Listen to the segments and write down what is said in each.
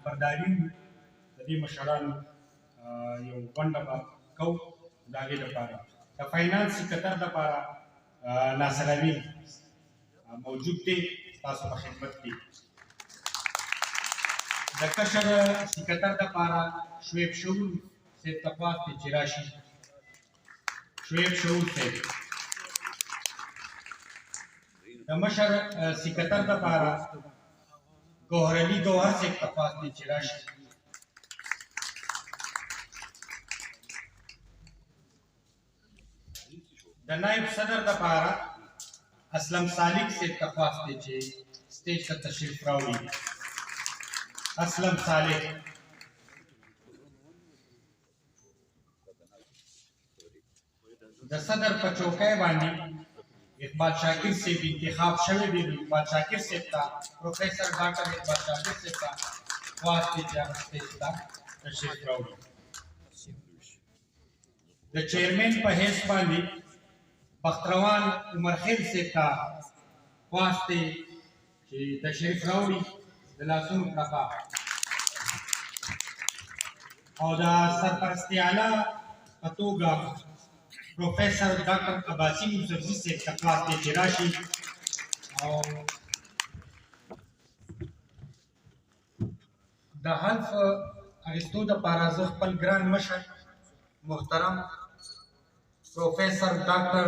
خبرداري د دې مشرانو یو غونډه به کوو د هغې لپاره د فاینانس سکرټر لپاره ناصر امین موجود دی ستاسو په خدمت کې د کشر سکرټر لپاره شعیب شعور صاحب ته پاس دی چې راشي شعیب شعور صاحب د مشر سکرټر لپاره گوهر علي گوهر صاحب ته پاس دی چې راشي د نائب صدر لپاره اسلم سالک صاحب ته پاس دی چې سټیج ته تشریف راوړي اسلم سالک د صدر په چوکۍ باندې اقبال شاکر صاحب انتخاب شوی دی اقبال شاکر صاحب ته پروفیسر ډاکټر اقبال شاکر صاحب ته پاس دی چې هغه سټیج ته تشریف راوړي د چیرمین په حیث باندې بختروان عمر خیل صاحب ته پاس دی چې تشریف راوړي د لاسونو پرخه او د سرپرستي اعلی په توګه پروفیسر ډاکټر عباسي یوسفزي صاحب ته پاس دی چې راشي او د حلف اخیستو دپاره زه خپل ګران مشر محترم پروفیسر ډاکټر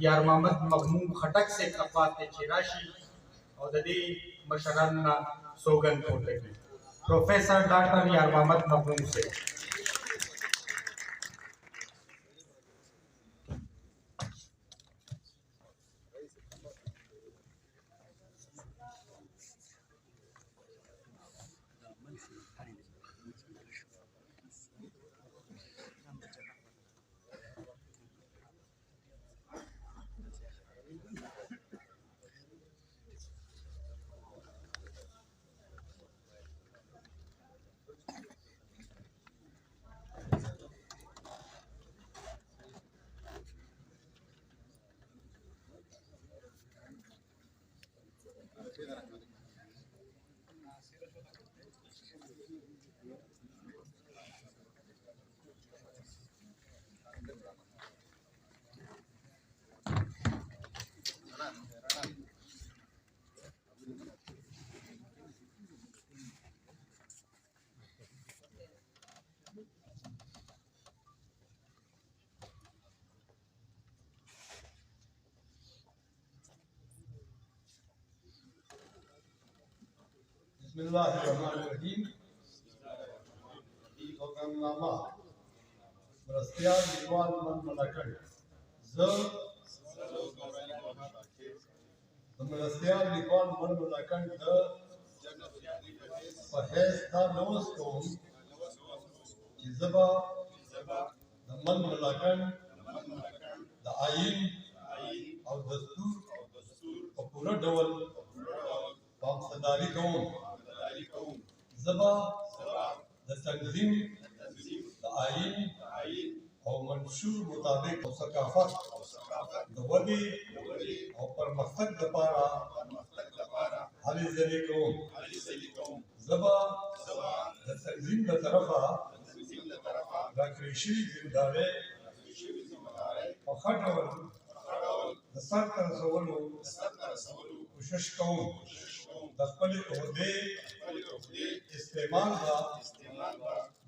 یار محمد مغموم خټک صاحب ته پاس دی چې راشي او د دې مشرانو نه سوګند پورته کړي پروفیسر ډاکټر یار محمد مغموم صاحب بسم الله الرحمن الرحیم حکمنامه مرستیال لیکوال من ملکن زه د مرستیال لیکوال من ملکن د په حیث دا نوز کوم چې زه به د من ملکن د آیین او دستور په پوره ډول پامسداري کوم زه به د تنظیم د آیین او منشور مطابق او ثقافت د ودې او پرمختګ لپاره هلې ځلې کوم زه به د تنظیم له طرفه راکړې شوي ذمهدارۍ په ښه ډول د سرته رسولو کوشش کوم د خپلې عهدې استعمال به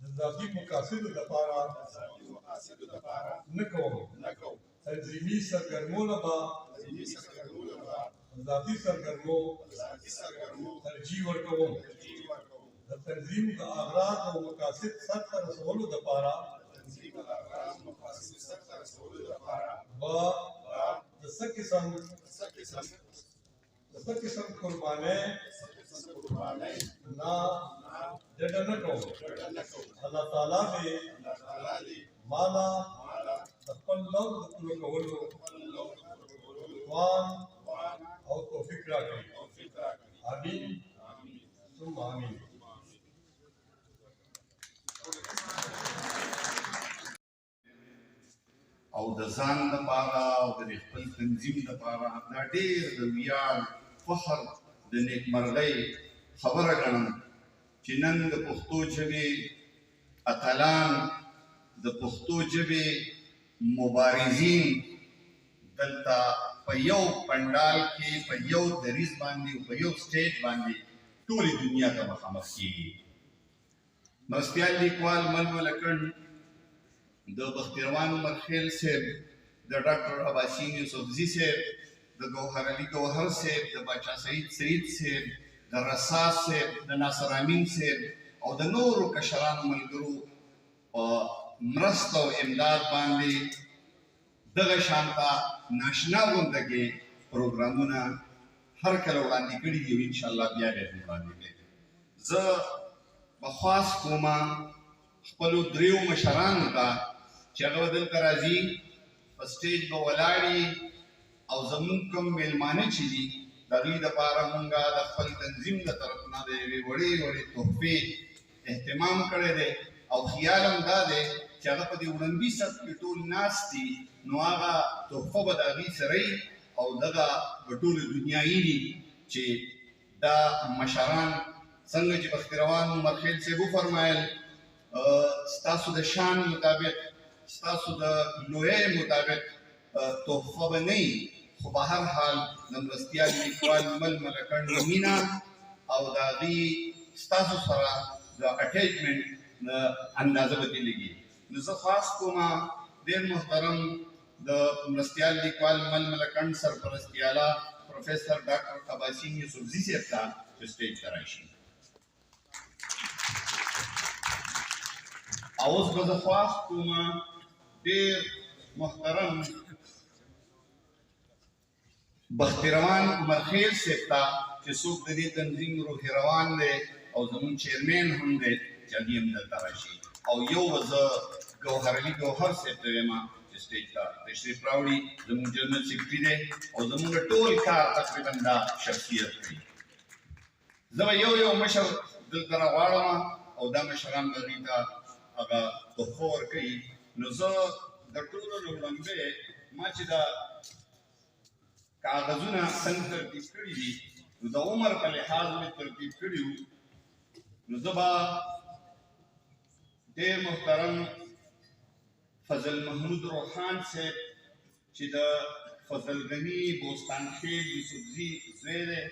د ذاتي مقاصدو لپاره نه کوم تنظیمي سرګرمونه به ذاتي سرګرمو ترجیح ورکوم د تنظیم د اغراض او مقاصد سرته رسولو لپاره به د څه قسم قربانۍ نه ډډه نه کوم الله تعالی دې مالا د خپل لوز د پوره کولو توان او توفیق راکړي آمین ثم آمین او د ځان لپاره او د خپل تنظیم لپاره دا ډېر د ویاړ فخر د نیکمرغۍ خبره ګڼم چې نن د پښتو ژبې اتلان د پښتو ژبې مبارزین دلته په یو پنډال کې په یو دریځ باندې په یو سټیج باندې ټولې دنیا ته مخامخ کېږي. مرستیال لیکوال ململ کڼ د بختیروان مرخیل صاحب، د ډاکټر عباسین یوسفزي صاحب، د ګوهر علي ګوهر صاحب، د باچا سعید سعید صاحب، د رساس صاحب، د ناصر امین صاحب او د نورو کشرانو ملګرو په مرسته او امداد باندې دغه شانته ناشنا غونډه کې پروګرامونه هر کله وړاندې کړي دي او انشاءالله بیا به یې وړاندې کړي. زه به خواست کوم خپلو دریو مشرانو ته چې هغه به دلته راځي په سټیج به ولاړ او زمونږ کوم میلمانه چې دي د هغوی دپاره مونږ د خپل تنظیم له طرف نه د یوې وړې وړې تحفې اهتمام کړی دی او خیال هم دا دی چې هغه په دې وړاندي صف کې ټول ناست دي نو هغه تحفه به د هغوی سره وي او دغه به ټوله دنیا ویني چې دا مشران څنګه چې بختیروان مرخیل صاحب وفرمایل ستاسو د شان مطابق ستاسو د لویۍ مطابق تحفه به نه وي خو به هر حال د مرستیال لیکوال ململ کڼ مینه او د هغوی ستاسو سره د اټیچمنټ اندازه به دې لګي. نو زه خواست کوم ډېر محترم د مرستیال لیکوال ململ کڼ سرپرستیاله پروفیسر ډاکټر عباسین یوسفزي صاحب ته چې سټیج ته راشي. او اوس به زه خواست کوم ډېر محترم بختیروان مرخیل صاحب ته چې څوک د دې تنظیم روح روان دی او زموږ چیرمین هم دی چې هغوی هم دلته راشي. او یو به زه ګوهر علي ګوهر صاحب ته وایم چې سټیج ته تشریف راوړي. زموږ جنرل سیکرټري دی او زموږ ټول کار تقریبا دا شخصیت کوي. زه به یو مشر دلته راغواړم او دا مشران به هغوی ته هغه تحفه ورکوي. نو زه د ټولو نه وړاندې ما چې دا کاغذونه څنګه ترتیب کړي دي نو د عمر په لحاظ مې ترتیب کړي وو. نو زه به ډېر محترم فضل محمود روحان صاحب چې د فضل غني بوستان خیل یوسفزي زوی دی